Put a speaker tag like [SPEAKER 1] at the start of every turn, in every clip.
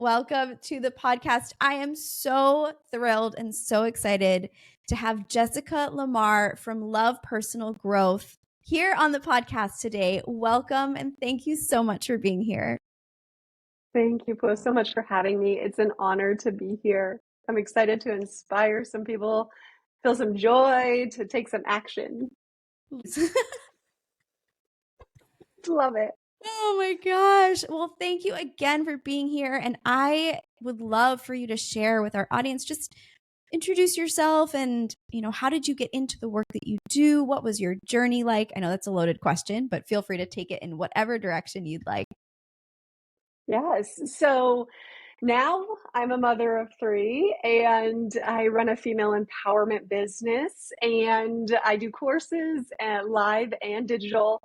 [SPEAKER 1] Welcome to the podcast. I am so thrilled and so excited to have Jessica LaMarre from Love Personal Growth here on the podcast today. Welcome and thank you so much for being here.
[SPEAKER 2] Thank you both so much for having me. It's an honor to be here. I'm excited to inspire some people, feel some joy, to take some action. Love it.
[SPEAKER 1] Oh my gosh. Well, thank you again for being here. And I would love for you to share with our audience, just introduce yourself and, how did you get into the work that you do? What was your journey like? I know that's a loaded question, but feel free to take it in whatever direction you'd like.
[SPEAKER 2] Yes. So now I'm a mother of three and I run a female empowerment business and I do courses live and digital.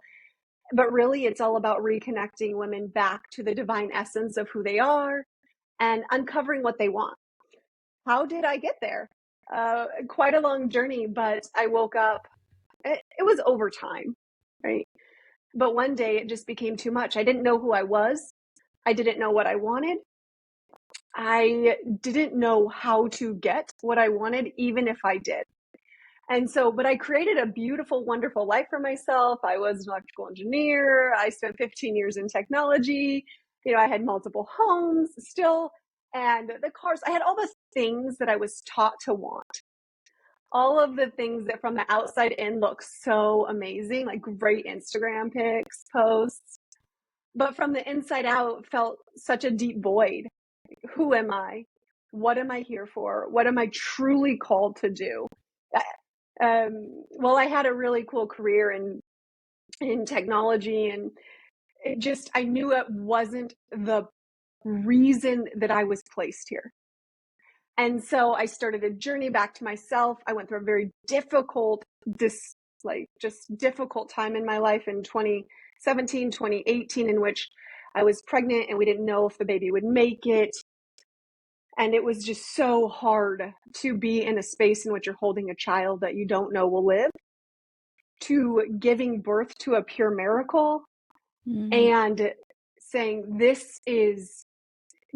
[SPEAKER 2] But really, it's all about reconnecting women back to the divine essence of who they are and uncovering what they want. How did I get there? Quite a long journey, but I woke up, it was overtime, right? But one day it just became too much. I didn't know who I was. I didn't know what I wanted. I didn't know how to get what I wanted, even if I did. And so, but I created a beautiful, wonderful life for myself. I was an electrical engineer. I spent 15 years in technology. I had multiple homes still, and the cars. I had all the things that I was taught to want. All of the things that from the outside in look so amazing, like great Instagram pics, posts, but from the inside out felt such a deep void. Who am I? What am I here for? What am I truly called to do? Well, I had a really cool career in technology, and I knew it wasn't the reason that I was placed here. And so I started a journey back to myself. I went through a very difficult, difficult time in my life in 2017, 2018, in which I was pregnant and we didn't know if the baby would make it. And it was just so hard to be in a space in which you're holding a child that you don't know will live, to giving birth to a pure miracle, and saying, this is,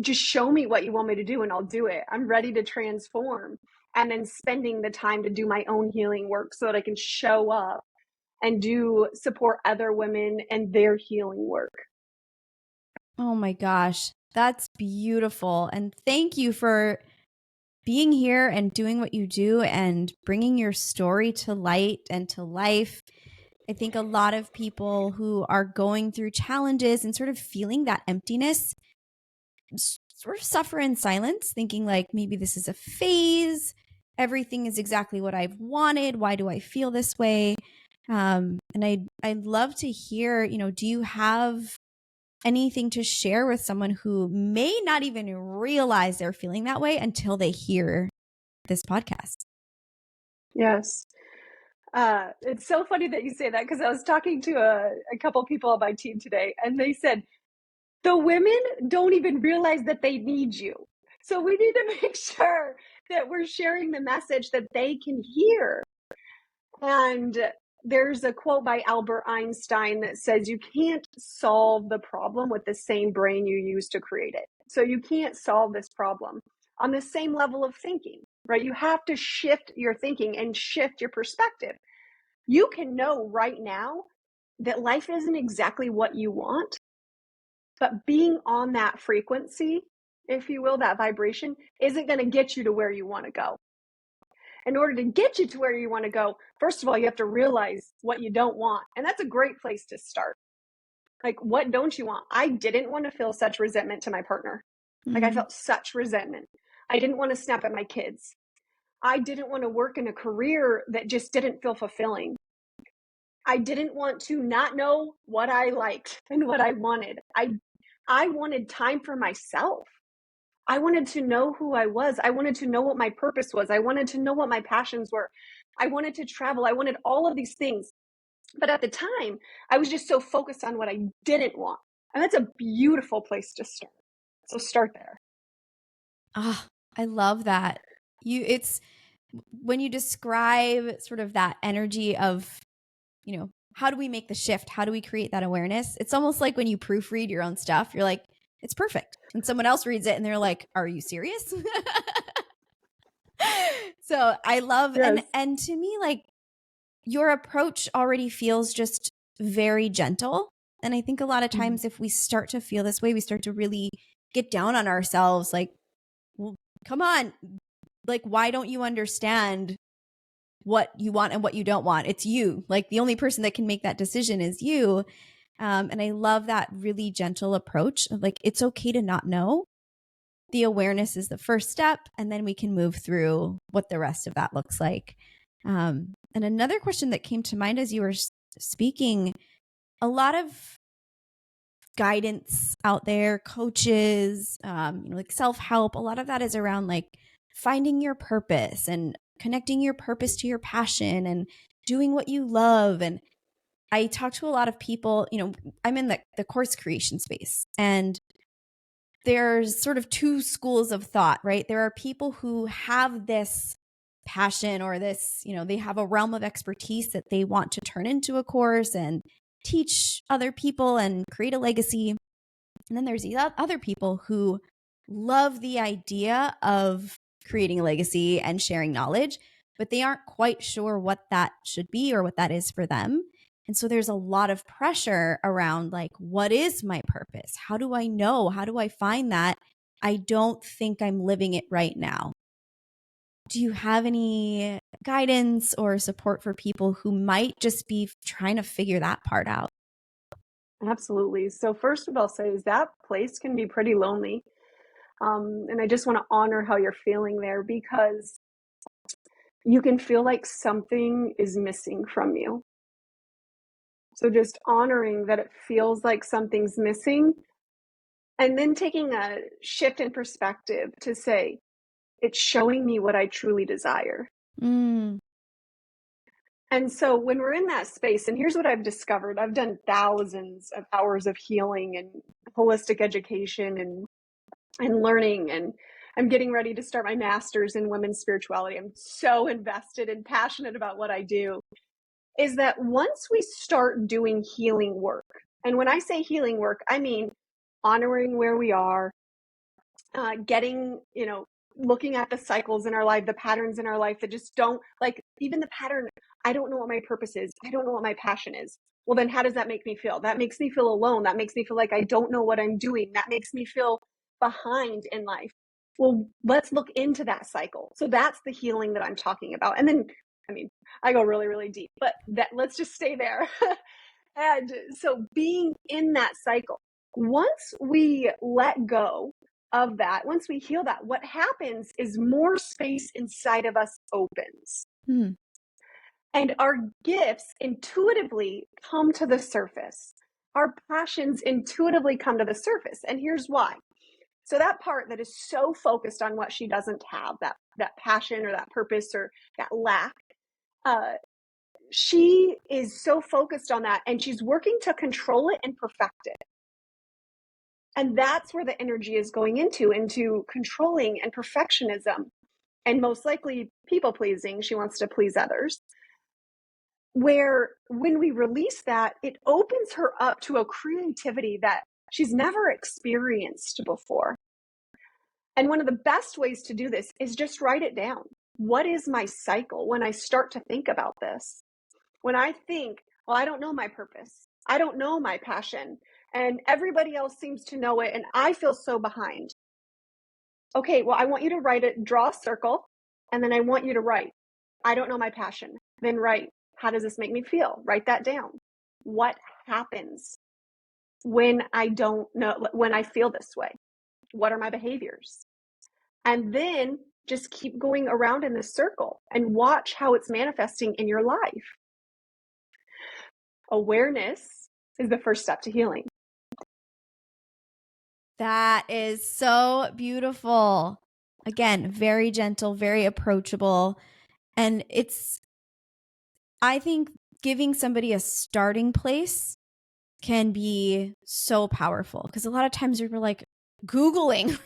[SPEAKER 2] just show me what you want me to do and I'll do it. I'm ready to transform. And then spending the time to do my own healing work so that I can show up and support other women and their healing work.
[SPEAKER 1] Oh my gosh, that's beautiful. And thank you for being here and doing what you do and bringing your story to light and to life. I think a lot of people who are going through challenges and sort of feeling that emptiness sort of suffer in silence, thinking like maybe this is a phase. Everything is exactly what I've wanted. Why do I feel this way? And I'd love to hear, do you have anything to share with someone who may not even realize they're feeling that way until they hear this podcast?
[SPEAKER 2] Yes. It's so funny that you say that, because I was talking to a couple people on my team today, and they said, the women don't even realize that they need you. So we need to make sure that we're sharing the message that they can hear. And there's a quote by Albert Einstein that says, you can't solve the problem with the same brain you used to create it. So you can't solve this problem on the same level of thinking, right? You have to shift your thinking and shift your perspective. You can know right now that life isn't exactly what you want, but being on that frequency, if you will, that vibration, isn't going to get you to where you want to go. In order to get you to where you want to go, first of all, you have to realize what you don't want. And that's a great place to start. Like, what don't you want? I didn't want to feel such resentment to my partner. Like, I felt such resentment. I didn't want to snap at my kids. I didn't want to work in a career that just didn't feel fulfilling. I didn't want to not know what I liked and what I wanted. I wanted time for myself. I wanted to know who I was. I wanted to know what my purpose was. I wanted to know what my passions were. I wanted to travel. I wanted all of these things. But at the time, I was just so focused on what I didn't want. And that's a beautiful place to start. So start there.
[SPEAKER 1] Ah, I love that. It's when you describe sort of that energy of, how do we make the shift? How do we create that awareness? It's almost like when you proofread your own stuff, you're like, it's perfect. And someone else reads it and they're like, are you serious? So I love,
[SPEAKER 2] Yes.
[SPEAKER 1] and to me, like, your approach already feels just very gentle. And I think a lot of times if we start to feel this way, we start to really get down on ourselves. Like, well, come on. Like, why don't you understand what you want and what you don't want? It's you. Like, the only person that can make that decision is you. And I love that really gentle approach of like, it's okay to not know. The awareness is the first step, and then we can move through what the rest of that looks like. And another question that came to mind as you were speaking, a lot of guidance out there, coaches, like self-help, a lot of that is around like finding your purpose and connecting your purpose to your passion and doing what you love. And I talk to a lot of people, I'm in the course creation space, and there's sort of two schools of thought, right? There are people who have this passion or this, they have a realm of expertise that they want to turn into a course and teach other people and create a legacy. And then there's these other people who love the idea of creating a legacy and sharing knowledge, but they aren't quite sure what that should be or what that is for them. And so there's a lot of pressure around like, what is my purpose? How do I know? How do I find that? I don't think I'm living it right now. Do you have any guidance or support for people who might just be trying to figure that part out?
[SPEAKER 2] Absolutely. So first what I'll say is that place can be pretty lonely. And I just want to honor how you're feeling there, because you can feel like something is missing from you. So just honoring that it feels like something's missing, and then taking a shift in perspective to say, it's showing me what I truly desire.
[SPEAKER 1] Mm.
[SPEAKER 2] And so when we're in that space, and here's what I've discovered, I've done thousands of hours of healing and holistic education and learning, and I'm getting ready to start my master's in women's spirituality. I'm so invested and passionate about what I do. Is that once we start doing healing work, and when I say healing work, I mean honoring where we are, getting, looking at the cycles in our life, the patterns in our life that just don't, like, even the pattern, I don't know what my purpose is. I don't know what my passion is. Well, then how does that make me feel? That makes me feel alone. That makes me feel like I don't know what I'm doing. That makes me feel behind in life. Well, let's look into that cycle. So that's the healing that I'm talking about. And then, I go really, really deep, but let's just stay there. And so being in that cycle, once we let go of that, once we heal that, what happens is more space inside of us opens.
[SPEAKER 1] Mm.
[SPEAKER 2] And our gifts intuitively come to the surface. Our passions intuitively come to the surface. And here's why. So that part that is so focused on what she doesn't have, that passion or that purpose or that lack, she is so focused on that, and she's working to control it and perfect it. And that's where the energy is going into controlling and perfectionism, and most likely people pleasing. She wants to please others. Where when we release that, it opens her up to a creativity that she's never experienced before. And one of the best ways to do this is just write it down. What is my cycle when I start to think about this? When I think, well, I don't know my purpose, I don't know my passion, and everybody else seems to know it, and I feel so behind. Okay, well, I want you to write it, draw a circle, and then I want you to write, I don't know my passion. Then write, how does this make me feel? Write that down. What happens when I don't know, when I feel this way? What are my behaviors? And then just keep going around in this circle and watch how it's manifesting in your life. Awareness is the first step to healing.
[SPEAKER 1] That is so beautiful. Again, very gentle, very approachable. And I think giving somebody a starting place can be so powerful, because a lot of times you're like Googling,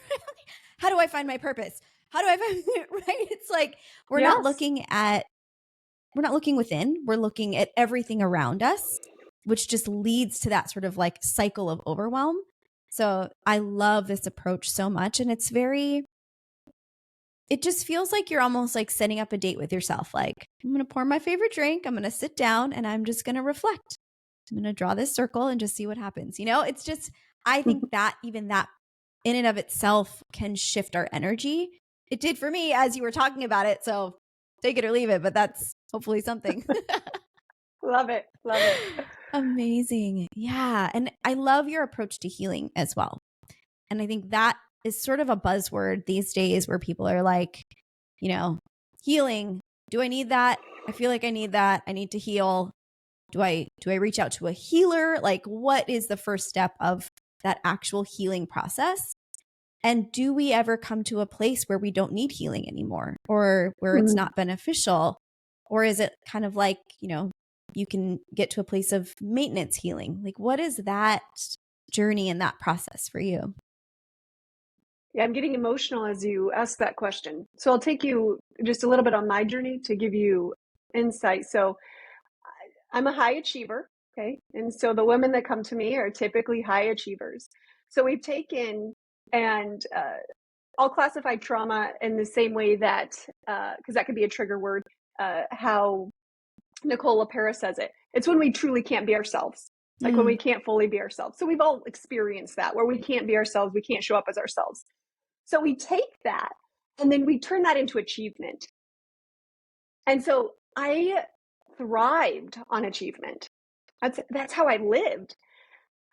[SPEAKER 1] how do I find my purpose? How do I find it? Right? It's like we're not
[SPEAKER 2] Yes.
[SPEAKER 1] looking within, we're looking at everything around us, which just leads to that sort of like cycle of overwhelm. So I love this approach so much. And it just feels like you're almost like setting up a date with yourself. Like, I'm going to pour my favorite drink, I'm going to sit down, and I'm just going to reflect. I'm going to draw this circle and just see what happens. It's just, I think that even that in and of itself can shift our energy. It did for me as you were talking about it. So take it or leave it, but that's hopefully something.
[SPEAKER 2] Love it. Love it.
[SPEAKER 1] Amazing. Yeah. And I love your approach to healing as well. And I think that is sort of a buzzword these days where people are like, healing. Do I need that? I feel like I need that. I need to heal. Do I reach out to a healer? Like, what is the first step of that actual healing process? And do we ever come to a place where we don't need healing anymore, or where it's not beneficial? Or is it kind of like, you can get to a place of maintenance healing? Like, what is that journey and that process for you?
[SPEAKER 2] Yeah, I'm getting emotional as you ask that question. So I'll take you just a little bit on my journey to give you insight. So I'm a high achiever, okay? And so the women that come to me are typically high achievers. So we've taken and I'll classify trauma in the same way that, because that could be a trigger word, how Nicole LaPera says it. It's when we truly can't be ourselves, like when we can't fully be ourselves. So we've all experienced that, where we can't be ourselves, we can't show up as ourselves. So we take that and then we turn that into achievement. And so I thrived on achievement. That's how I lived.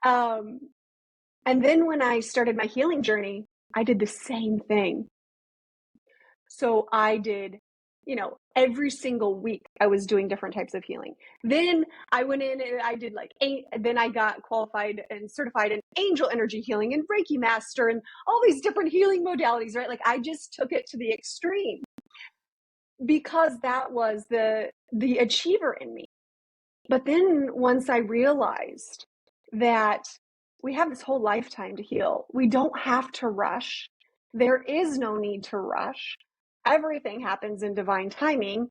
[SPEAKER 2] And then when I started my healing journey, I did the same thing. So I did, every single week I was doing different types of healing. Then I went in and I did then I got qualified and certified in angel energy healing and Reiki master and all these different healing modalities, right? Like I just took it to the extreme because that was the achiever in me. But then once I realized that we have this whole lifetime to heal, we don't have to rush. There is no need to rush. Everything happens in divine timing.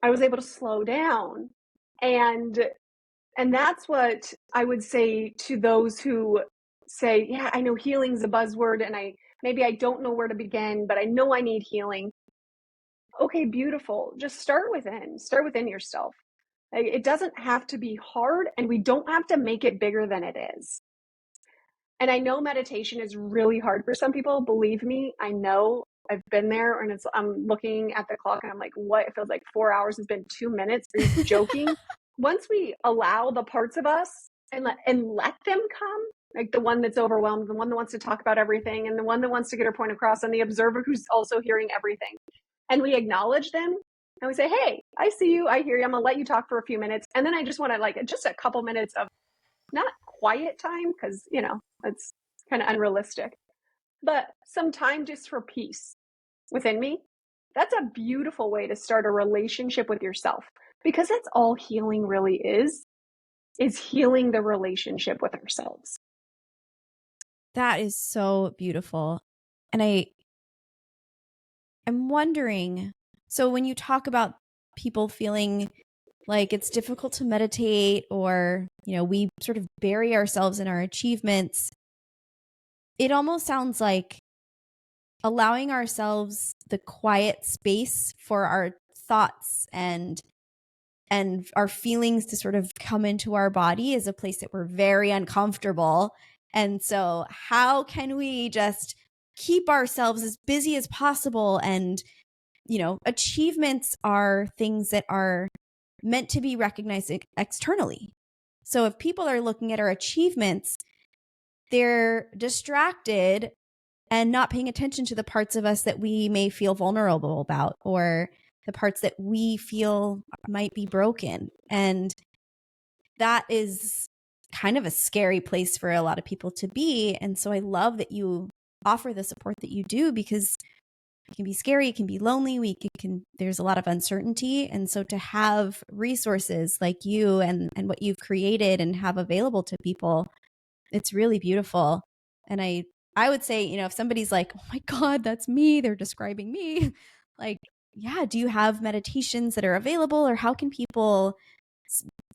[SPEAKER 2] I was able to slow down. And that's what I would say to those who say, yeah, I know healing's a buzzword and maybe I don't know where to begin, but I know I need healing. Okay, beautiful. Just start within yourself. It doesn't have to be hard, and we don't have to make it bigger than it is. And I know meditation is really hard for some people. Believe me, I know. I've been there, and I'm looking at the clock, and I'm like, what? It feels like 4 hours has been 2 minutes. Are you joking? Once we allow the parts of us and let them come, like the one that's overwhelmed, the one that wants to talk about everything, and the one that wants to get her point across, and the observer who's also hearing everything, and we acknowledge them, and we say, hey, I see you, I hear you, I'm gonna let you talk for a few minutes, and then I just want to just a couple minutes of not quiet time, because it's kind of unrealistic, but some time just for peace within me. That's a beautiful way to start a relationship with yourself, because that's all healing really is healing the relationship with ourselves.
[SPEAKER 1] That is so beautiful. And I'm wondering, so when you talk about people feeling like it's difficult to meditate, or, we sort of bury ourselves in our achievements, it almost sounds like allowing ourselves the quiet space for our thoughts and our feelings to sort of come into our body is a place that we're very uncomfortable. And so how can we just keep ourselves as busy as possible? And, achievements are things that are meant to be recognized externally. So if people are looking at our achievements, they're distracted and not paying attention to the parts of us that we may feel vulnerable about, or the parts that we feel might be broken. And that is kind of a scary place for a lot of people to be. And so I love that you offer the support that you do, because it can be scary, it can be lonely, there's a lot of uncertainty. And so to have resources like you and what you've created and have available to people, it's really beautiful. And I would say, if somebody's like, oh my God, that's me, they're describing me. Like, yeah, do you have meditations that are available, or how can people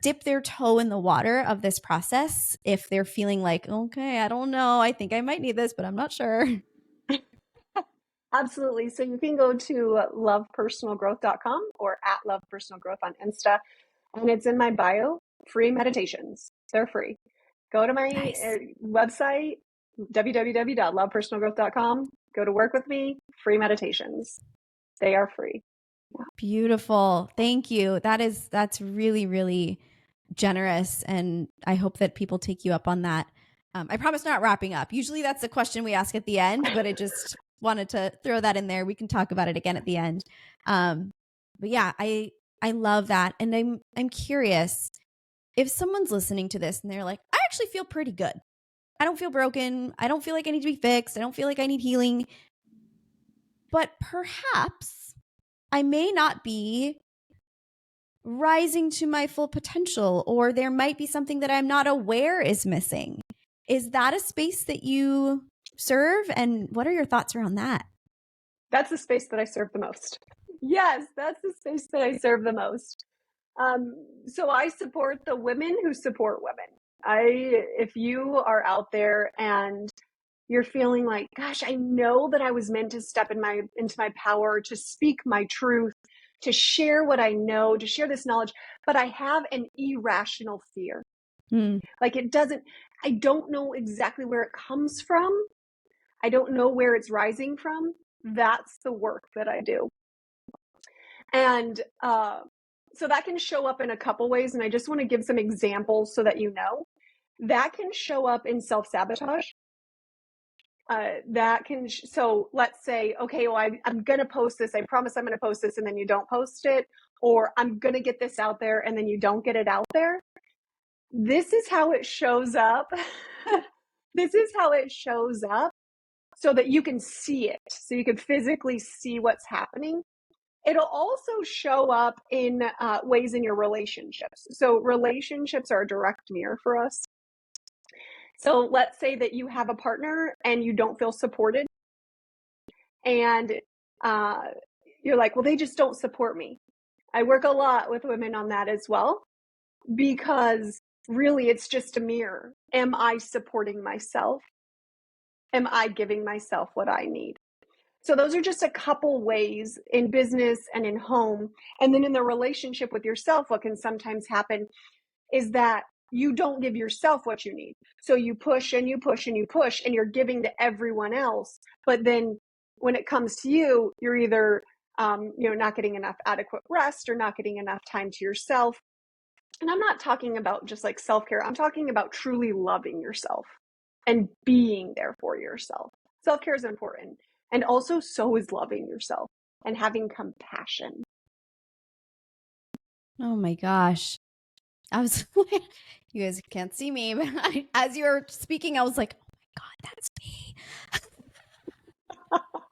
[SPEAKER 1] dip their toe in the water of this process if they're feeling like, okay, I don't know, I think I might need this, but I'm not sure?
[SPEAKER 2] Absolutely. So you can go to lovepersonalgrowth.com or at lovepersonalgrowth on Insta, and it's in my bio, free meditations. They're free. Go to my
[SPEAKER 1] Nice.
[SPEAKER 2] website, www.lovepersonalgrowth.com. Go to work with me, free meditations. They are free.
[SPEAKER 1] Beautiful. Thank you. That's really, really generous. And I hope that people take you up on that. I promise not wrapping up. Usually that's the question we ask at the end, but I just wanted to throw that in there. We can talk about it again at the end. But yeah, I love that. And I'm curious if someone's listening to this and they're like, I actually feel pretty good. I don't feel broken. I don't feel like I need to be fixed. I don't feel like I need healing. But perhaps I may not be rising to my full potential, or there might be something that I'm not aware is missing. Is that a space that you serve? And what are your thoughts around that?
[SPEAKER 2] That's the space that I serve the most. Yes, that's the space that I serve the most. So I support the women who support women. If you are out there and you're feeling like, gosh, I know that I was meant to step into my power, to speak my truth, to share what I know, to share this knowledge, but I have an irrational fear. Like I don't know exactly where it comes from. I don't know where it's rising from. That's the work that I do. And so that can show up in a couple ways. And I just want to give some examples so that you know. That can show up in self-sabotage. So let's say, okay, well, I'm going to post this. I promise I'm going to post this, and then you don't post it. Or I'm going to get this out there, and then you don't get it out there. This is how it shows up. This is how it shows up so that you can see it, so you can physically see what's happening. It'll also show up in ways in your relationships. So relationships are a direct mirror for us. So let's say that you have a partner and you don't feel supported, and you're like, well, they just don't support me. I work a lot with women on that as well, because really it's just a mirror. Am I supporting myself? Am I giving myself what I need? So those are just a couple ways in business and in home. And then in the relationship with yourself, what can sometimes happen is that you don't give yourself what you need. So you push and you push and you push, and you're giving to everyone else. But then when it comes to you, you're either not getting enough adequate rest or not getting enough time to yourself. And I'm not talking about just like self-care. I'm talking about truly loving yourself and being there for yourself. Self-care is important. And also, so is loving yourself and having compassion.
[SPEAKER 1] Oh my gosh. I was, you guys can't see me, but as you were speaking, I was like, oh my God, that's me.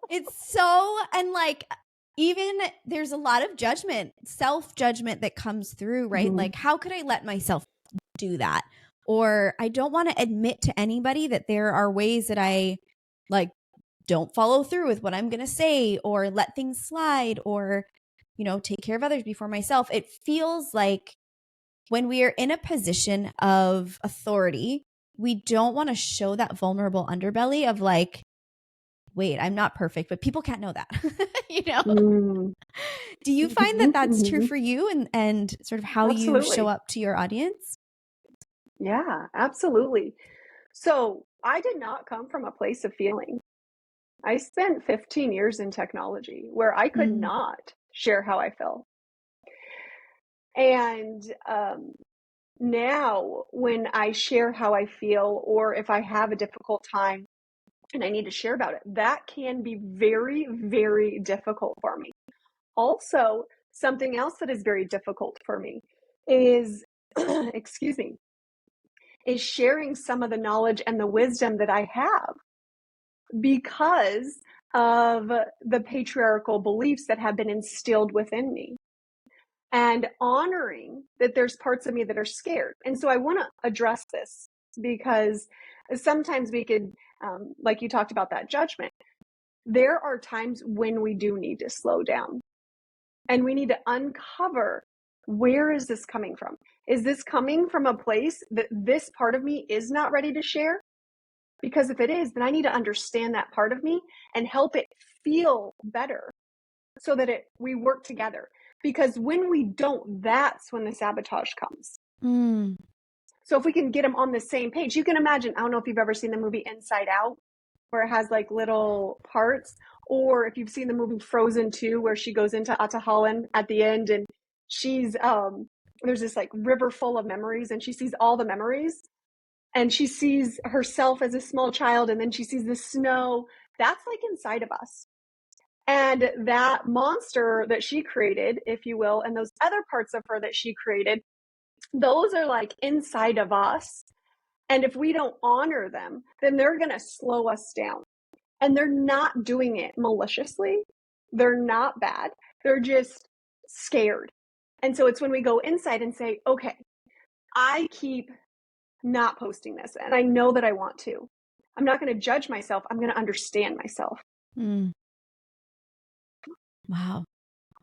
[SPEAKER 1] It's so, and like, even there's a lot of judgment, self-judgment that comes through, right?
[SPEAKER 2] Mm-hmm.
[SPEAKER 1] Like, how could I let myself do that? Or I don't want to admit to anybody that there are ways that I like don't follow through with what I'm going to say, or let things slide, or, take care of others before myself. It feels like when we are in a position of authority, we don't want to show that vulnerable underbelly of like, wait, I'm not perfect, but people can't know that. Do you find that that's true for you, and sort of how you show up to your audience?
[SPEAKER 2] Yeah, absolutely. So I did not come from a place of feeling. I spent 15 years in technology where I could not share how I felt. And now when I share how I feel, or if I have a difficult time and I need to share about it, that can be very, very difficult for me. Also, something else that is very difficult for me is, excuse me, is sharing some of the knowledge and the wisdom that I have, because of the patriarchal beliefs that have been instilled within me, and honoring that there's parts of me that are scared. And so I want to address this, because sometimes we could, like you talked about that judgment, there are times when we do need to slow down and we need to uncover where is this coming from? Is this coming from a place that this part of me is not ready to share? Because if it is, then I need to understand that part of me and help it feel better so that we work together. Because when we don't, that's when the sabotage comes.
[SPEAKER 1] Mm.
[SPEAKER 2] So if we can get them on the same page, you can imagine, I don't know if you've ever seen the movie Inside Out, where it has like little parts, or if you've seen the movie Frozen 2, where she goes into Atahalan at the end and she's, there's this like river full of memories and she sees all the memories and she sees herself as a small child and then she sees the snow. That's like inside of us. And that monster that she created, if you will, and those other parts of her that she created, those are like inside of us. And if we don't honor them, then they're going to slow us down. And they're not doing it maliciously. They're not bad. They're just scared. And so it's when we go inside and say, okay, I keep not posting this. And I know that I want to. I'm not going to judge myself. I'm going to understand myself.
[SPEAKER 1] Mm. Wow.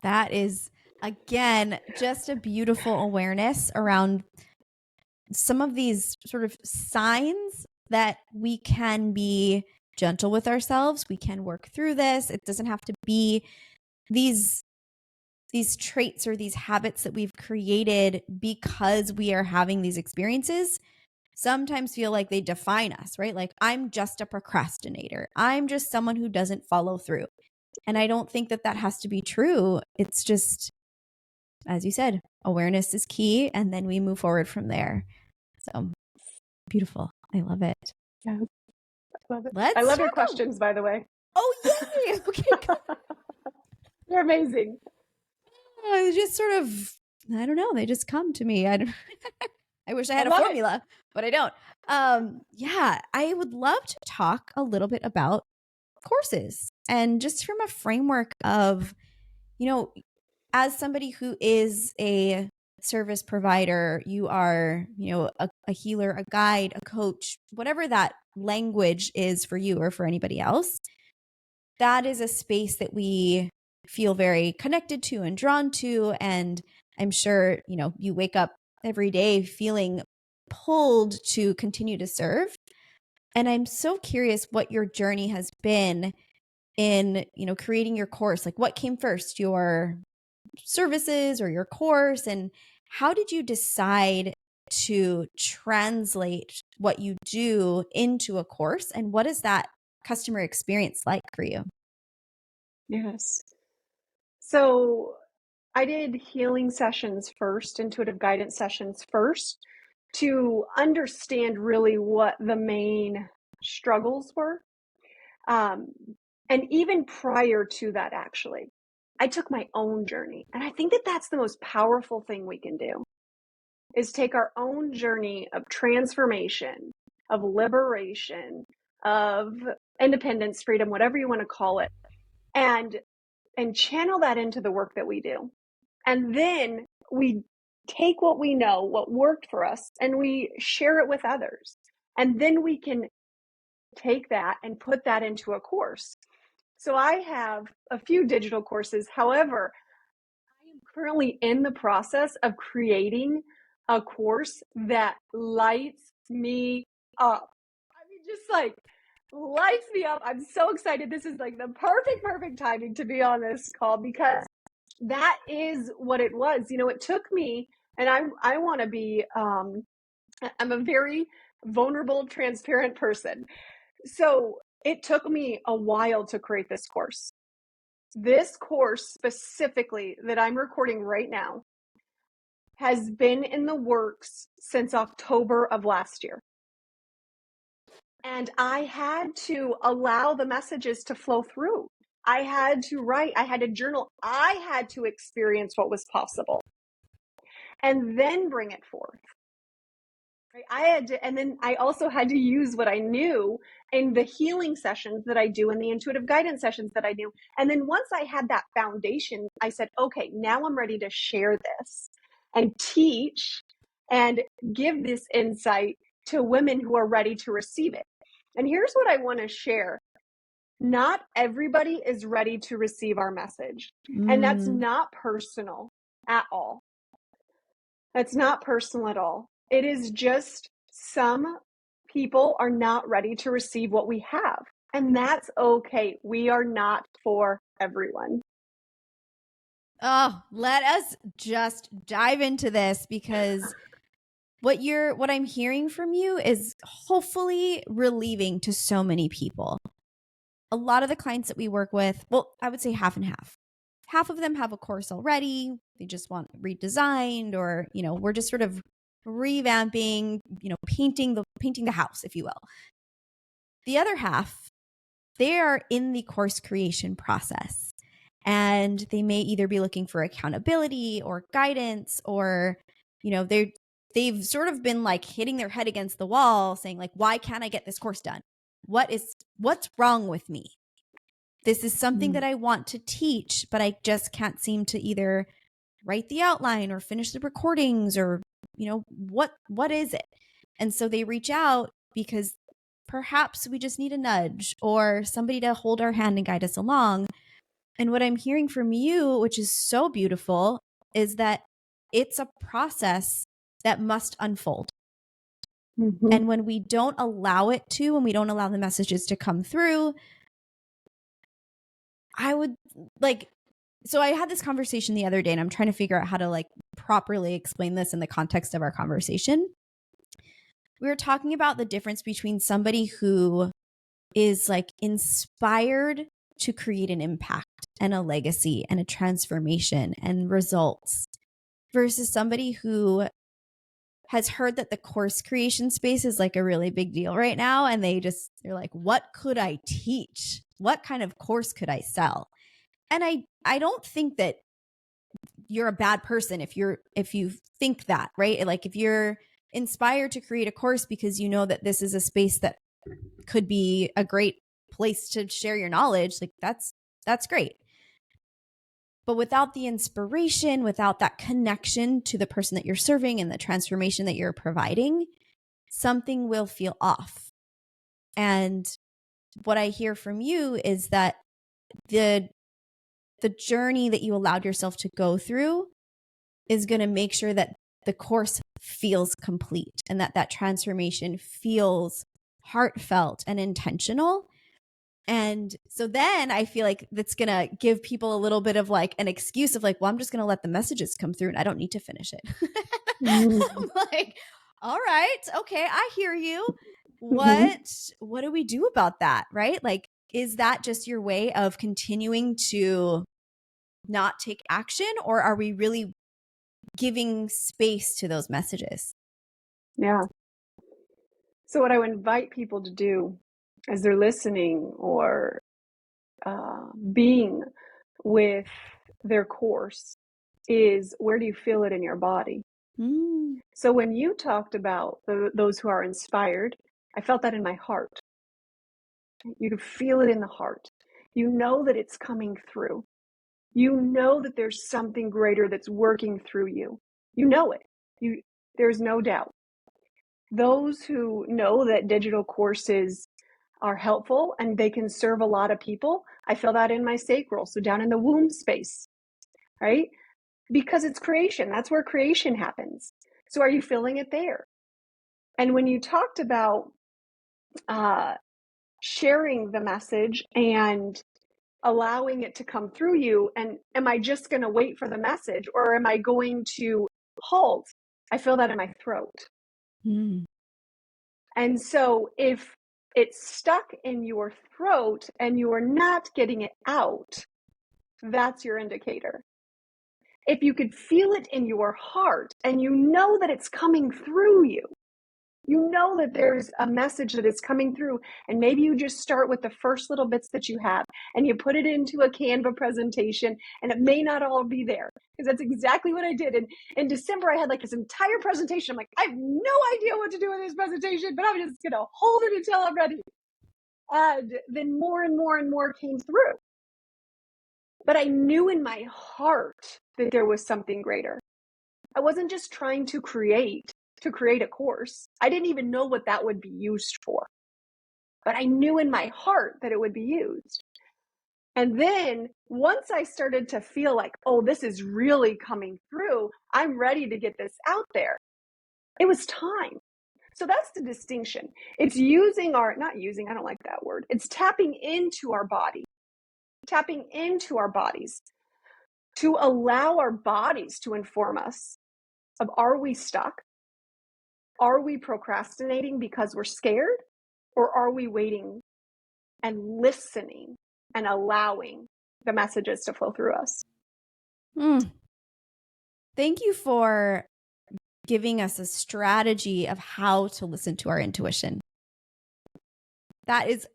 [SPEAKER 1] That is, again, just a beautiful awareness around some of these sort of signs that we can be gentle with ourselves. We can work through this. It doesn't have to be these traits or these habits that we've created because we are having these experiences sometimes feel like they define us, right? Like, I'm just a procrastinator. I'm just someone who doesn't follow through. And I don't think that has to be true. It's just, as you said, awareness is key. And then we move forward from there. So beautiful. I love it.
[SPEAKER 2] Yeah, I love it.
[SPEAKER 1] Let's
[SPEAKER 2] I love your
[SPEAKER 1] talk
[SPEAKER 2] questions, by the way.
[SPEAKER 1] Oh, yay. Okay, good.
[SPEAKER 2] You're amazing.
[SPEAKER 1] They just sort of, I don't know. They just come to me. I wish I had a
[SPEAKER 2] love
[SPEAKER 1] formula, but I don't. Yeah, I would love to talk a little bit about courses and just from a framework of, as somebody who is a service provider, you are, a healer, a guide, a coach, whatever that language is for you or for anybody else. That is a space that we feel very connected to and drawn to. And I'm sure, you wake up every day feeling pulled to continue to serve. And I'm so curious what your journey has been in, creating your course. Like, what came first, your services or your course? And how did you decide to translate what you do into a course? And what is that customer experience like for you?
[SPEAKER 2] Yes. So I did healing sessions first, intuitive guidance sessions first, to understand really what the main struggles were. And even prior to that, actually, I took my own journey. And I think that that's the most powerful thing we can do, is take our own journey of transformation, of liberation, of independence, freedom, whatever you want to call it, and channel that into the work that we do. And then we take what we know, what worked for us, and we share it with others. And then we can take that and put that into a course. So I have a few digital courses. However, I am currently in the process of creating a course that lights me up. I mean, just like lights me up. I'm so excited. This is like the perfect timing to be on this call, because that is what it was. It took me, and I want to be, I'm a very vulnerable, transparent person. So it took me a while to create this course. This course specifically that I'm recording right now has been in the works since October of last year. And I had to allow the messages to flow through. I had to write, I had to journal, I had to experience what was possible and then bring it forth. Right? I had to, and then I also had to use what I knew in the healing sessions that I do and the intuitive guidance sessions that I do. And then once I had that foundation, I said, okay, now I'm ready to share this and teach and give this insight to women who are ready to receive it. And here's what I want to share. Not everybody is ready to receive our message. And that's not personal at all. That's not personal at all. It is just some people are not ready to receive what we have. And that's okay. We are not for everyone.
[SPEAKER 1] Oh, let us just dive into this, because what I'm hearing from you is hopefully relieving to so many people. A lot of the clients that we work with, well, I would say half and half. Half of them have a course already. They just want redesigned, or, we're just sort of revamping, painting the house, if you will. The other half, they are in the course creation process, and they may either be looking for accountability or guidance, or, they've sort of been like hitting their head against the wall saying like, why can't I get this course done? What's wrong with me? This is something that I want to teach, but I just can't seem to either write the outline or finish the recordings, or, what is it? And so they reach out because perhaps we just need a nudge or somebody to hold our hand and guide us along. And what I'm hearing from you, which is so beautiful, is that it's a process that must unfold.
[SPEAKER 2] Mm-hmm.
[SPEAKER 1] And when we don't allow it to, and we don't allow the messages to come through, I would like, so I had this conversation the other day, and I'm trying to figure out how to like properly explain this in the context of our conversation. We were talking about the difference between somebody who is like inspired to create an impact and a legacy and a transformation and results, versus somebody who has heard that the course creation space is like a really big deal right now, and they're like, what could I teach? What kind of course could I sell? And I don't think that you're a bad person if you think that, right? Like if you're inspired to create a course because you know that this is a space that could be a great place to share your knowledge, like that's great. But without the inspiration, without that connection to the person that you're serving and the transformation that you're providing, something will feel off. And what I hear from you is that the journey that you allowed yourself to go through is going to make sure that the course feels complete, and that transformation feels heartfelt and intentional. And so then I feel like that's going to give people a little bit of like an excuse of like, well, I'm just going to let the messages come through and I don't need to finish it.
[SPEAKER 2] Mm-hmm.
[SPEAKER 1] I'm like, all right, okay, I hear you.
[SPEAKER 2] Mm-hmm.
[SPEAKER 1] What do we do about that? Right? Like, is that just your way of continuing to not take action, or are we really giving space to those messages?
[SPEAKER 2] Yeah. So, what I would invite people to do as they're listening or being with their course is, where do you feel it in your body?
[SPEAKER 1] Mm.
[SPEAKER 2] So, when you talked about those who are inspired, I felt that in my heart. You can feel it in the heart. You know that it's coming through. You know that there's something greater that's working through you. You know it. There's no doubt. Those who know that digital courses are helpful and they can serve a lot of people, I feel that in my sacral, so down in the womb space, right? Because it's creation. That's where creation happens. So are you feeling it there? And when you talked about sharing the message and allowing it to come through you, and am I just going to wait for the message, or am I going to halt? I feel that in my throat.
[SPEAKER 1] Mm.
[SPEAKER 2] And so if it's stuck in your throat and you are not getting it out, that's your indicator. If you could feel it in your heart and you know that it's coming through you, you know that there's a message that is coming through, and maybe you just start with the first little bits that you have and you put it into a Canva presentation, and it may not all be there, because that's exactly what I did. And in December, I had like this entire presentation. I'm like, I have no idea what to do with this presentation, but I'm just going to hold it until I'm ready. And then more and more and more came through. But I knew in my heart that there was something greater. I wasn't just trying to create a course. I didn't even know what that would be used for. But I knew in my heart that it would be used. And then once I started to feel like, oh, this is really coming through, I'm ready to get this out there. It was time. So that's the distinction. It's not using, I don't like that word. It's tapping into our bodies to allow our bodies to inform us of, are we stuck? Are we procrastinating because we're scared? Or are we waiting and listening and allowing the messages to flow through us?
[SPEAKER 1] Thank you for giving us a strategy of how to listen to our intuition. That is,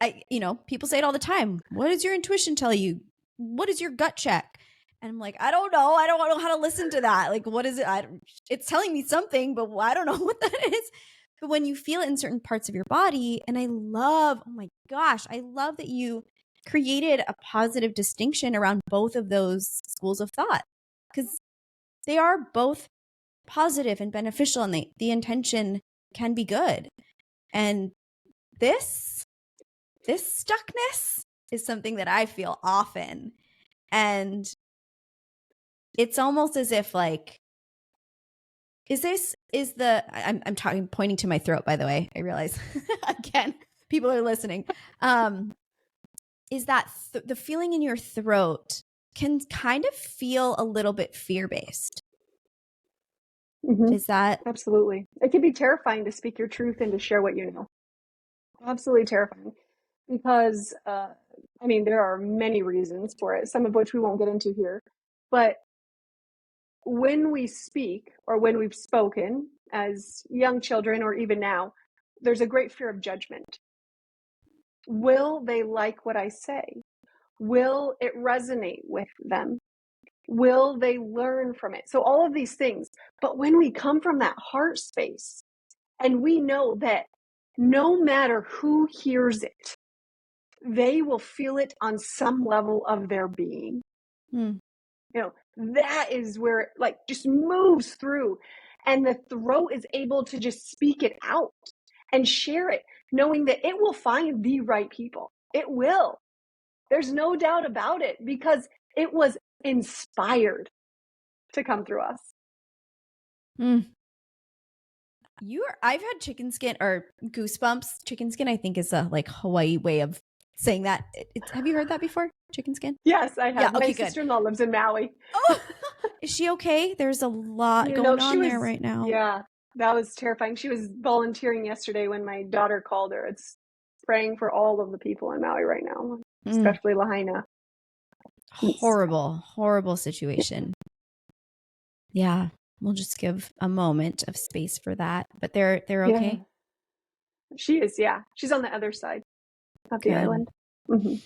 [SPEAKER 1] people say it all the time. What does your intuition tell you? What is your gut check? And I'm like, I don't know. I don't know how to listen to that. Like, what is it? It's telling me something, but I don't know what that is. But when you feel it in certain parts of your body, and I love that you created a positive distinction around both of those schools of thought, because they are both positive and beneficial, and the intention can be good. And this stuckness is something that I feel often. And it's almost as if like, I'm talking, pointing to my throat, by the way, I realize again, people are listening. Is that the feeling in your throat can kind of feel a little bit fear-based.
[SPEAKER 2] Mm-hmm.
[SPEAKER 1] Is that?
[SPEAKER 2] Absolutely. It can be terrifying to speak your truth and to share what you know. Absolutely terrifying. Because, there are many reasons for it, some of which we won't get into here. But when we speak, or when we've spoken as young children, or even now, there's a great fear of judgment. Will they like what I say? Will it resonate with them? Will they learn from it? So all of these things. But when we come from that heart space, and we know that no matter who hears it, they will feel it on some level of their being. That is where it like just moves through, and the throat is able to just speak it out and share it, knowing that it will find the right people. It will. There's no doubt about it, because it was inspired to come through us.
[SPEAKER 1] I've had chicken skin or goosebumps. Chicken skin, I think, is a like Hawaii way of saying that. Have you heard that before? Chicken skin?
[SPEAKER 2] Yes, I have.
[SPEAKER 1] Yeah, okay,
[SPEAKER 2] my sister-in-law lives in Maui.
[SPEAKER 1] Oh, is she okay? There's a lot going on there right now.
[SPEAKER 2] Yeah, that was terrifying. She was volunteering yesterday when my daughter called her. It's praying for all of the people in Maui right now, especially Lahaina.
[SPEAKER 1] Horrible situation. Yeah, we'll just give a moment of space for that. But they're okay.
[SPEAKER 2] She is, yeah. She's on the other side of the island. Mm-hmm.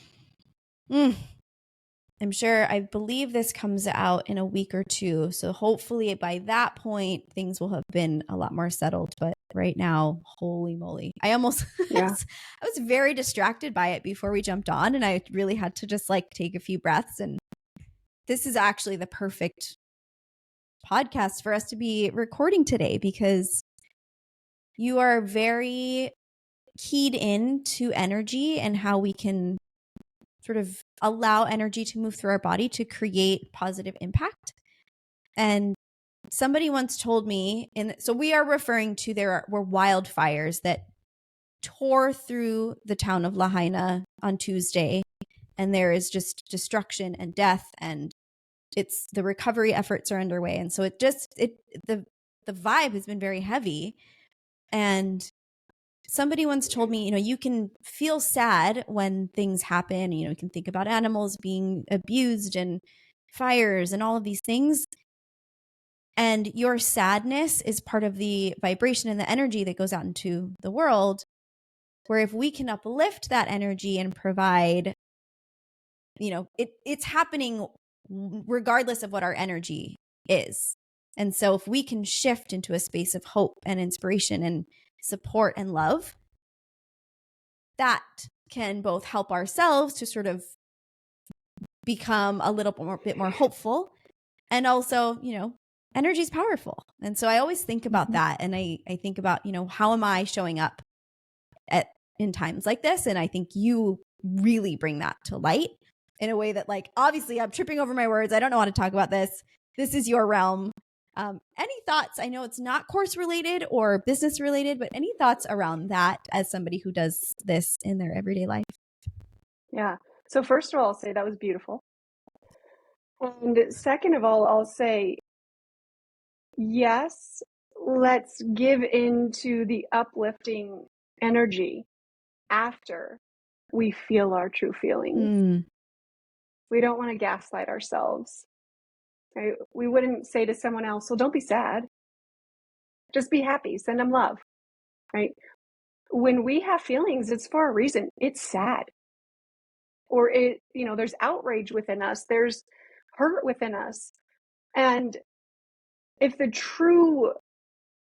[SPEAKER 1] I'm sure, I believe this comes out in a week or two. So hopefully by that point, things will have been a lot more settled. But right now, holy moly. I almost, I was very distracted by it before we jumped on. And I really had to just like take a few breaths. And this is actually the perfect podcast for us to be recording today, because you are very keyed into energy and how we can sort of allow energy to move through our body to create positive impact. And somebody once told me, so we are referring to, were wildfires that tore through the town of Lahaina on Tuesday, and there is just destruction and death, and the recovery efforts are underway. And so the vibe has been very heavy. And somebody once told me, you can feel sad when things happen. You can think about animals being abused and fires and all of these things. And your sadness is part of the vibration and the energy that goes out into the world, where if we can uplift that energy and provide, it's happening regardless of what our energy is. And so if we can shift into a space of hope and inspiration and support and love, that can both help ourselves to sort of become a little bit more hopeful. And also, energy is powerful. And so I always think about that. And I think about, how am I showing up in times like this? And I think you really bring that to light. in a way that, like, obviously I'm tripping over my words. I don't know how to talk about this. This is your realm. Any thoughts? I know it's not course related or business related, but any thoughts around that as somebody who does this in their everyday life?
[SPEAKER 2] Yeah. So first of all, I'll say that was beautiful. And second of all, I'll say, yes, let's give into the uplifting energy after we feel our true feelings.
[SPEAKER 1] Mm.
[SPEAKER 2] We don't want to gaslight ourselves. Right? We wouldn't say to someone else, well, don't be sad. Just be happy. Send them love. Right? When we have feelings, it's for a reason. It's sad. Or there's outrage within us. There's hurt within us. And if the true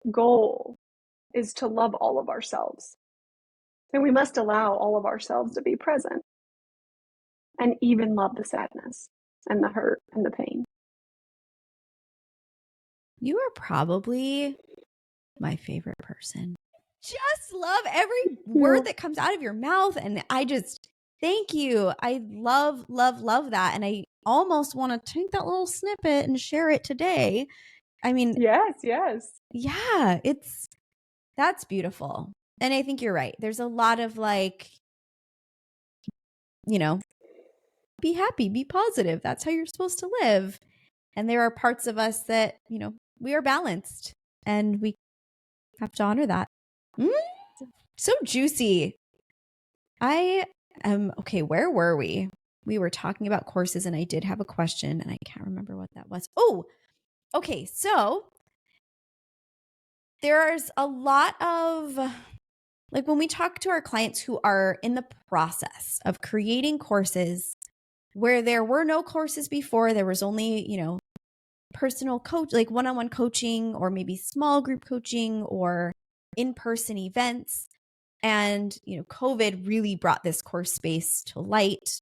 [SPEAKER 2] goal is to love all of ourselves, then we must allow all of ourselves to be present and even love the sadness and the hurt and the pain.
[SPEAKER 1] You are probably my favorite person. Just love every word that comes out of your mouth. And I just thank you. I love, love, love that. And I almost want to take that little snippet and share it today. I mean,
[SPEAKER 2] yes.
[SPEAKER 1] Yeah, that's beautiful. And I think you're right. There's a lot of like, be happy, be positive. That's how you're supposed to live. And there are parts of us that, we are balanced and we have to honor that. So juicy. I am okay. Where were we? We were talking about courses and I did have a question and I can't remember what that was. Oh, okay. So there's a lot of, like, when we talk to our clients who are in the process of creating courses where there were no courses before, there was only, personal coach, like one-on-one coaching or maybe small group coaching or in-person events. And, COVID really brought this course space to light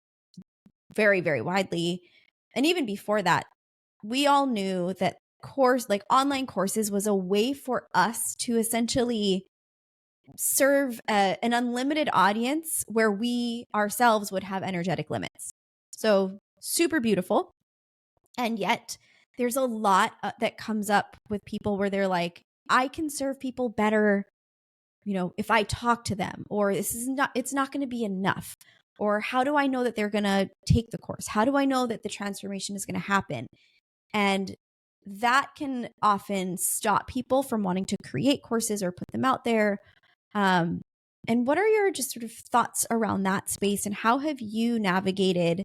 [SPEAKER 1] very, very widely. And even before that, we all knew that online courses was a way for us to essentially serve an unlimited audience where we ourselves would have energetic limits. So super beautiful. And yet there's a lot that comes up with people where they're like, I can serve people better, if I talk to them, or it's not going to be enough. Or how do I know that they're going to take the course? How do I know that the transformation is going to happen? And that can often stop people from wanting to create courses or put them out there. And what are your just sort of thoughts around that space, and how have you navigated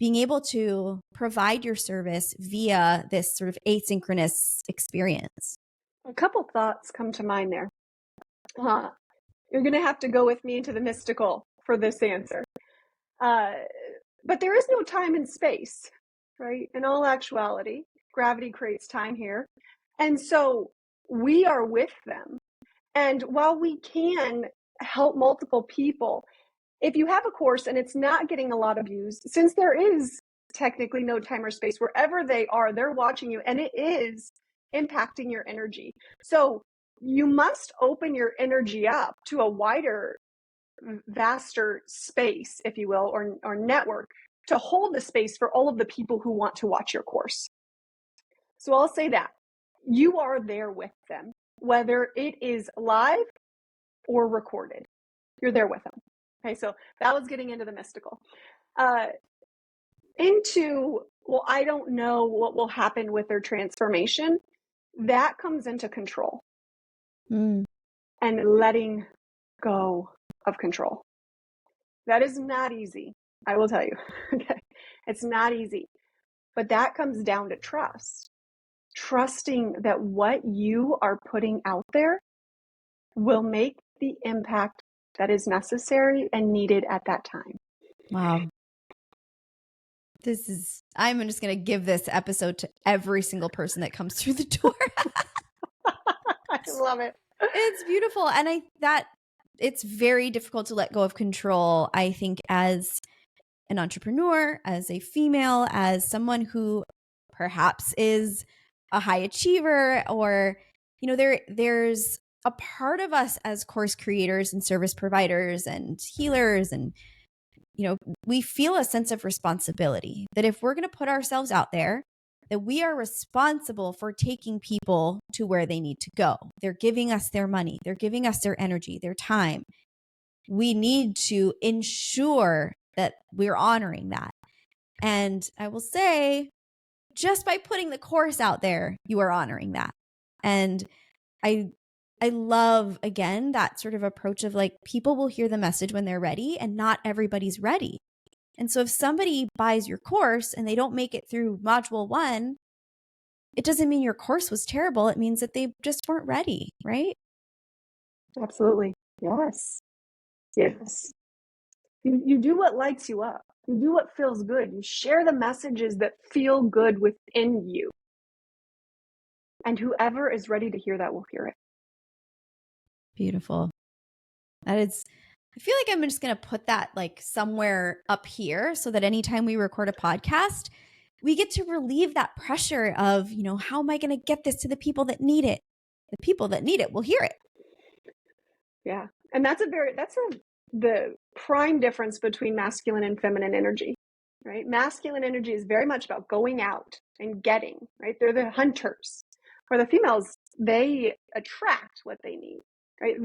[SPEAKER 1] being able to provide your service via this sort of asynchronous experience?
[SPEAKER 2] A couple thoughts come to mind there. You're going to have to go with me into the mystical for this answer. But there is no time and space, right? In all actuality, gravity creates time here. And so we are with them. And while we can help multiple people, if you have a course and it's not getting a lot of views, since there is technically no time or space, wherever they are, they're watching you and it is impacting your energy. So you must open your energy up to a wider, vaster space, if you will, or network to hold the space for all of the people who want to watch your course. So I'll say that you are there with them, whether it is live or recorded. You're there with them. Okay, so that was getting into the mystical. I don't know what will happen with their transformation. That comes into control and letting go of control. That is not easy, I will tell you. Okay, it's not easy. But that comes down to trust. Trusting that what you are putting out there will make the impact that is necessary and needed at that time.
[SPEAKER 1] Wow. I'm just going to give this episode to every single person that comes through the door.
[SPEAKER 2] I love it.
[SPEAKER 1] It's beautiful. And it's very difficult to let go of control, I think, as an entrepreneur, as a female, as someone who perhaps is a high achiever, or, there's a part of us as course creators and service providers and healers and we feel a sense of responsibility that if we're going to put ourselves out there, that we are responsible for taking people to where they need to go. They're giving us their money. They're giving us their energy, their time. We need to ensure that we're honoring that. And I will say, just by putting the course out there, you are honoring that. And I love, again, that sort of approach of like, people will hear the message when they're ready, and not everybody's ready. And so if somebody buys your course and they don't make it through module 1, it doesn't mean your course was terrible. It means that they just weren't ready, right?
[SPEAKER 2] Absolutely. Yes. Yes. You do what lights you up. You do what feels good. You share the messages that feel good within you. And whoever is ready to hear that will hear it.
[SPEAKER 1] Beautiful. That is, I feel like I'm just going to put that like somewhere up here so that anytime we record a podcast, we get to relieve that pressure of, how am I going to get this to the people that need it? The people that need it will hear it.
[SPEAKER 2] Yeah. And that's the prime difference between masculine and feminine energy, right? Masculine energy is very much about going out and getting, right? They're the hunters. For the females, they attract what they need, right?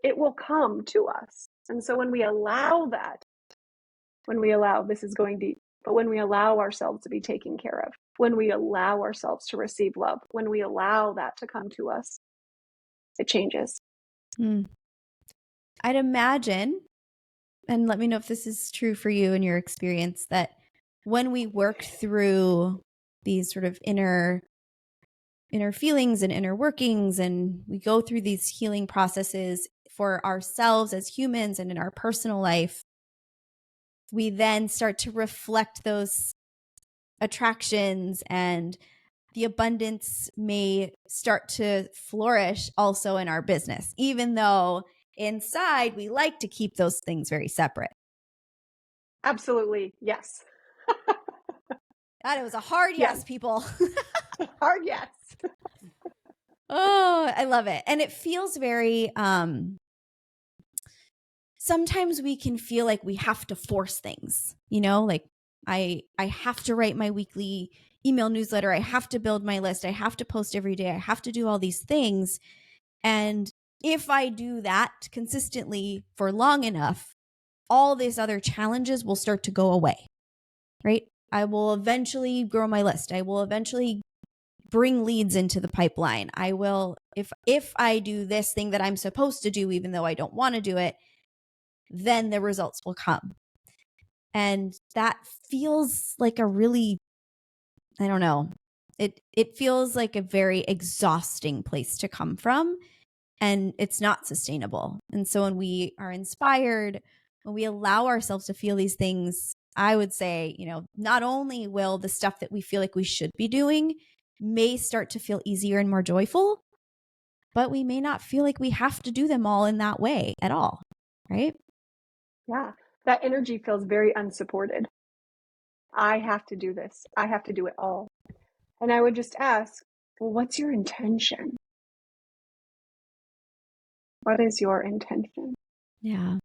[SPEAKER 2] It will come to us. And so when we allow that, this is going deep, but when we allow ourselves to be taken care of, when we allow ourselves to receive love, when we allow that to come to us, it changes.
[SPEAKER 1] I'd imagine, and let me know if this is true for you in your experience, that when we work through these sort of inner feelings and inner workings, and we go through these healing processes for ourselves as humans and in our personal life, we then start to reflect those attractions, and the abundance may start to flourish also in our business, even though inside we like to keep those things very separate.
[SPEAKER 2] Absolutely. Yes.
[SPEAKER 1] That was a hard yes, people.
[SPEAKER 2] Hard yes.
[SPEAKER 1] Oh, I love it. And it feels very, sometimes we can feel like we have to force things, like I have to write my weekly email newsletter. I have to build my list. I have to post every day. I have to do all these things. And if I do that consistently for long enough, all these other challenges will start to go away, right? I will eventually grow my list. I will eventually bring leads into the pipeline. I will, if I do this thing that I'm supposed to do, even though I don't want to do it, then the results will come. And that feels like a really, I don't know, it feels like a very exhausting place to come from, and it's not sustainable. And so when we are inspired, when we allow ourselves to feel these things, I would say, not only will the stuff that we feel like we should be doing may start to feel easier and more joyful, but we may not feel like we have to do them all in that way at all, right?
[SPEAKER 2] Yeah, that energy feels very unsupported. I have to do this. I have to do it all. And I would just ask, well, what's your intention? What is your intention?
[SPEAKER 1] Yeah.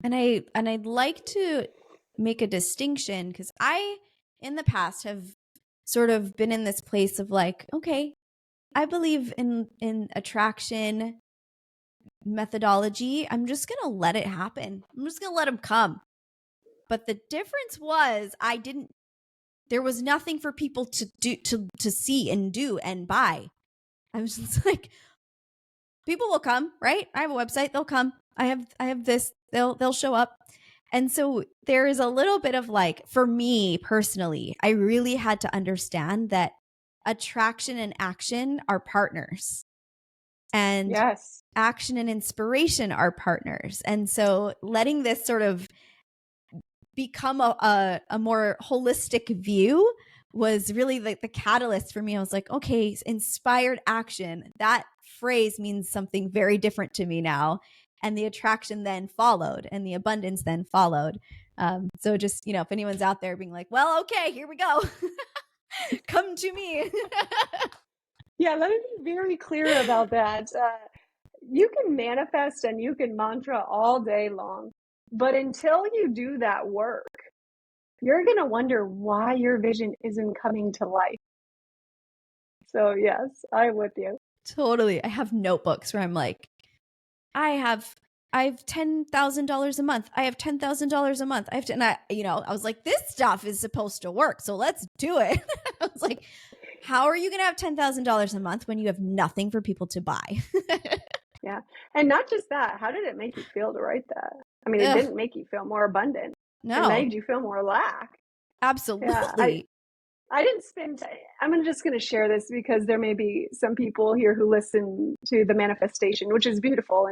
[SPEAKER 1] And I'd like to make a distinction, because I, in the past, have sort of been in this place of like, okay, I believe in attraction methodology. I'm just going to let it happen. I'm just going to let them come. But the difference was there was nothing for people to do, to see and do and buy. I was just like, people will come, right? I have a website. They'll come. I have this. They'll show up. And so there is a little bit of like, for me personally, I really had to understand that attraction and action are partners. And
[SPEAKER 2] yes,
[SPEAKER 1] action and inspiration are partners. And so letting this sort of become a more holistic view was really like the catalyst for me. I was like, okay, inspired action, that phrase means something very different to me now. And the attraction then followed, and the abundance then followed. So just, if anyone's out there being like, well, okay, here we go. Come to me.
[SPEAKER 2] Yeah, let me be very clear about that. You can manifest and you can mantra all day long. But until you do that work, you're going to wonder why your vision isn't coming to life. So, yes, I'm with you.
[SPEAKER 1] Totally. I have notebooks where I'm like, I have $10,000 a month. I have $10,000 a month. And I was like, this stuff is supposed to work. So let's do it. I was like, how are you going to have $10,000 a month when you have nothing for people to buy?
[SPEAKER 2] Yeah. And not just that, how did it make you feel to write that? I mean, it
[SPEAKER 1] Ugh,
[SPEAKER 2] didn't make you feel more abundant. It
[SPEAKER 1] no,
[SPEAKER 2] made you feel more lack. Yeah.
[SPEAKER 1] absolutely.
[SPEAKER 2] I didn't spend I'm just going to share this because there may be some people here who listen to the manifestation, which is beautiful,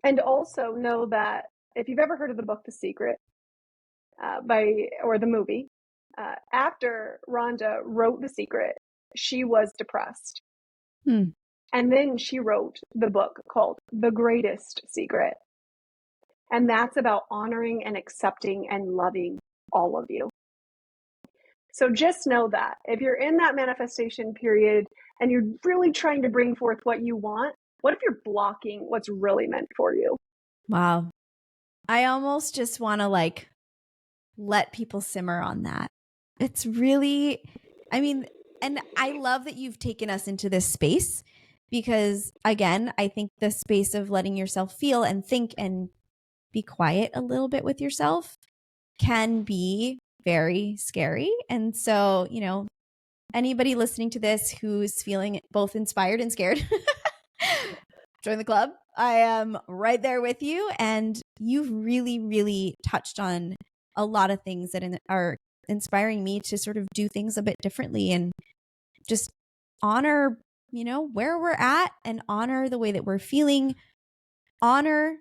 [SPEAKER 2] and also know that if you've ever heard of the book The Secret, or the movie, after Rhonda wrote The Secret, she was depressed.
[SPEAKER 1] Hmm.
[SPEAKER 2] And then she wrote the book called The Greatest Secret. And that's about honoring and accepting and loving all of you. So just know that if you're in that manifestation period and you're really trying to bring forth what you want, what if you're blocking what's really meant for you?
[SPEAKER 1] Wow. I almost just want to let people simmer on that. It's really, and I love that you've taken us into this space because, again, I think the space of letting yourself feel and think and be quiet a little bit with yourself can be very scary. And so, anybody listening to this who's feeling both inspired and scared, join the club. I am right there with you. And you've really, really touched on a lot of things that are inspiring me to sort of do things a bit differently and just honor, where we're at and honor the way that we're feeling, honor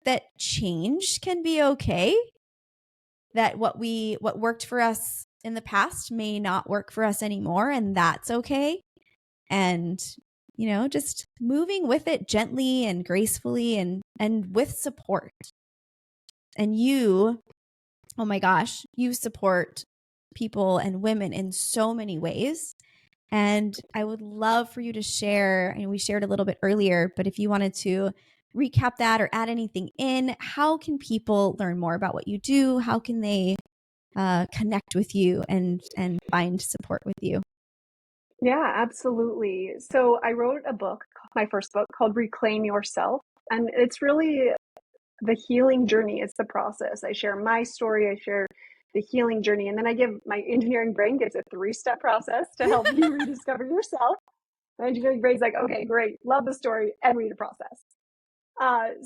[SPEAKER 1] that change can be okay, that what worked for us in the past may not work for us anymore, and that's okay. And just moving with it gently and gracefully and with support. And oh my gosh, you support people and women in so many ways. And I would love for you to share, and we shared a little bit earlier, but if you wanted to recap that or add anything in, how can people learn more about what you do? How can they connect with you and find support with you?
[SPEAKER 2] Yeah, absolutely. So I wrote a book, my first book called Reclaim Yourself. And it's really the healing journey. It's the process. I share my story. I share the healing journey. And then my engineering brain gives a 3-step process to help you rediscover yourself. My engineering brain's like, okay, great. Love the story and read a process.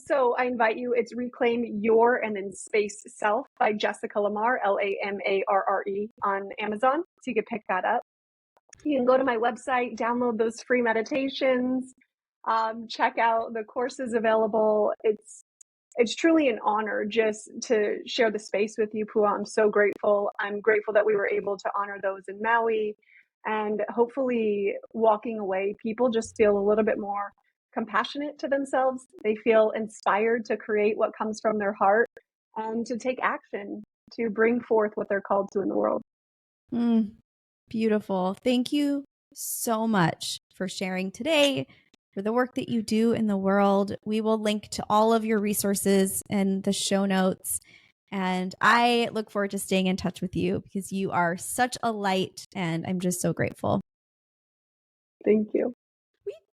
[SPEAKER 2] So I invite you, it's Reclaim Your and then Space Self by Jessica LaMarre, LaMarre on Amazon. So you can pick that up. You can go to my website, download those free meditations, check out the courses available. It's truly an honor just to share the space with you, Pua. I'm so grateful. I'm grateful that we were able to honor those in Maui. And hopefully, walking away, people just feel a little bit more compassionate to themselves. They feel inspired to create what comes from their heart and to take action to bring forth what they're called to in the world.
[SPEAKER 1] Beautiful. Thank you so much for sharing today, for the work that you do in the world. We will link to all of your resources in the show notes. And I look forward to staying in touch with you because you are such a light and I'm just so grateful.
[SPEAKER 2] Thank you.